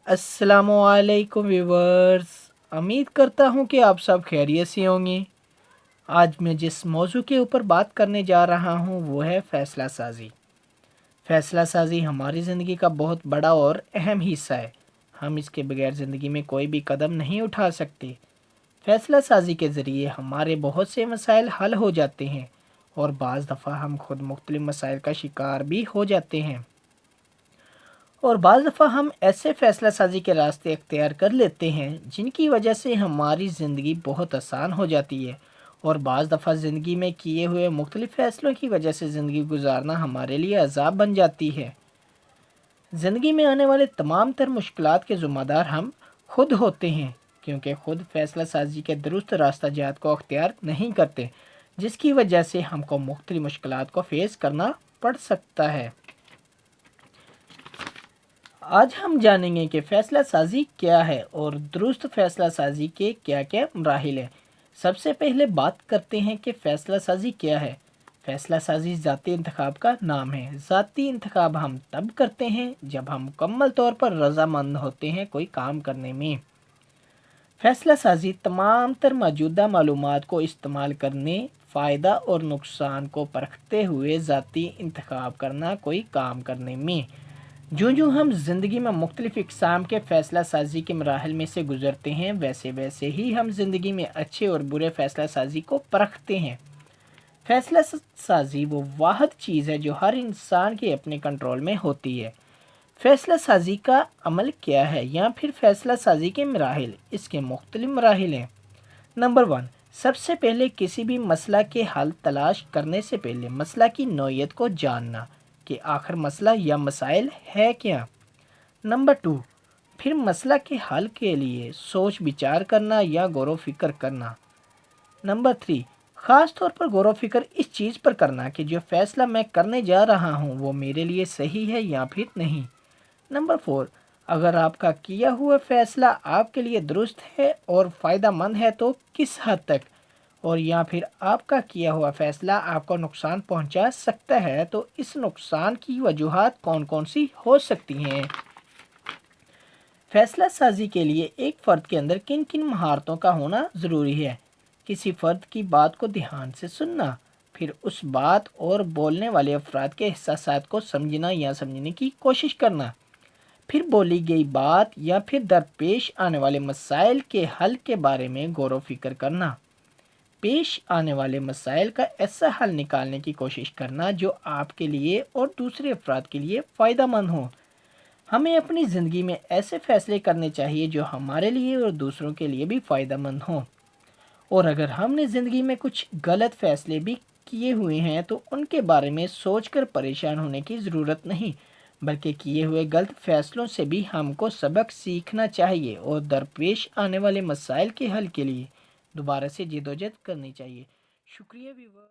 अस्सलामुअलैकुम व्यूवर्स। उम्मीद करता हूँ कि आप सब खैरियत से होंगे। आज मैं जिस मौजू के ऊपर बात करने जा रहा हूँ वो है फ़ैसला साज़ी। फ़ैसला साज़ी हमारी ज़िंदगी का बहुत बड़ा और अहम हिस्सा है। हम इसके बगैर ज़िंदगी में कोई भी कदम नहीं उठा सकते। फ़ैसला साज़ी के ज़रिए हमारे बहुत से मसाइल हल हो जाते हैं और बाज़ दफ़ा हम खुद मुख्तलिफ मसाइल का शिकार भी हो जाते हैं। और बाज़ दफ़ा हम ऐसे फ़ैसला साज़ी के रास्ते अख्तियार कर लेते हैं जिनकी वजह से हमारी ज़िंदगी बहुत आसान हो जाती है। और बाज़ दफ़ा ज़िंदगी में किए हुए मुख्तलिफ़ फ़ैसलों की वजह से ज़िंदगी गुजारना हमारे लिए अज़ाब बन जाती है। ज़िंदगी में आने वाले तमाम तर मुश्किलात के ज़िम्मेदार हम खुद होते हैं, क्योंकि खुद फ़ैसला साज़ी के दुरुस्त रास्ता जात को अख्तियार नहीं करते, जिसकी वजह से हमको मुख्तलिफ़ मुश्किलात को फ़ेस करना पड़ सकता है। आज हम जानेंगे कि फ़ैसला साज़ी क्या है और दुरुस्त फ़ैसला साज़ी के क्या क्या मराहिल हैं। सबसे पहले बात करते हैं कि फ़ैसला साज़ी क्या है। फ़ैसला साज़ी ज़ाती इंतखाब का नाम है। ज़ाती इंतखाब हम तब करते हैं जब हम मुकम्मल तौर पर रज़ामंद होते हैं कोई काम करने में। फ़ैसला साज़ी तमाम तर मौजूदा मालूमात को इस्तेमाल करने, फ़ायदा और नुकसान को परखते हुए ज़ाती इंतखाब करना कोई काम करने में। जो हम ज़िंदगी में मुख्तलिफ़ इक़साम के फ़ैसला साज़ी के मराहिल में से गुज़रते हैं, वैसे वैसे ही हम ज़िंदगी में अच्छे और बुरे फ़ैसला साज़ी को परखते हैं। फ़ैसला साज़ी वो वाहिद चीज़ है जो हर इंसान के अपने कंट्रोल में होती है। फ़ैसला साज़ी का अमल क्या है या फिर फ़ैसला साज़ी के मराहिल? इसके मुख्तलिफ़ मराहिल हैं। नंबर 1, सबसे पहले किसी भी मसला के हल तलाश करने से पहले मसला की नौइयत को जानना कि आखिर मसला या मसाइल है क्या। नंबर 2, फिर मसला के हल के लिए सोच विचार करना या गौर व फिक्र करना। नंबर 3, ख़ास तौर पर गौर व फिक्र इस चीज़ पर करना कि जो फ़ैसला मैं करने जा रहा हूँ वो मेरे लिए सही है या फिर नहीं। नंबर 4, अगर आपका किया हुआ फ़ैसला आपके लिए दुरुस्त है और फ़ायदा मंद है तो किस हद तक, और या फिर आपका किया हुआ फ़ैसला आपको नुकसान पहुंचा सकता है तो इस नुकसान की वजूहात कौन कौन सी हो सकती हैं। फ़ैसला साज़ी के लिए एक फ़र्द के अंदर किन किन महारतों का होना ज़रूरी है। किसी फ़र्द की बात को ध्यान से सुनना, फिर उस बात और बोलने वाले अफराद के एहसासात को समझना या समझने की कोशिश करना, फिर बोली गई बात या फिर दरपेश आने वाले मसाइल के हल के बारे में गौर व फिक्र करना, पेश आने वाले मसाइल का ऐसा हल निकालने की कोशिश करना जो आपके लिए और दूसरे अफराद के लिए फ़ायदा मंद हो। हमें अपनी ज़िंदगी में ऐसे फ़ैसले करने चाहिए जो हमारे लिए और दूसरों के लिए भी फ़ायदा मंद हों। और अगर हमने ज़िंदगी में कुछ गलत फ़ैसले भी किए हुए हैं तो उनके बारे में सोचकर परेशान होने की ज़रूरत नहीं, बल्कि किए हुए गलत फ़ैसलों से भी हमको सबक सीखना चाहिए और दरपेश आने वाले मसाइल के हल के लिए दोबारा से जद्दोजहद करनी चाहिए। शुक्रिया व्यूअर।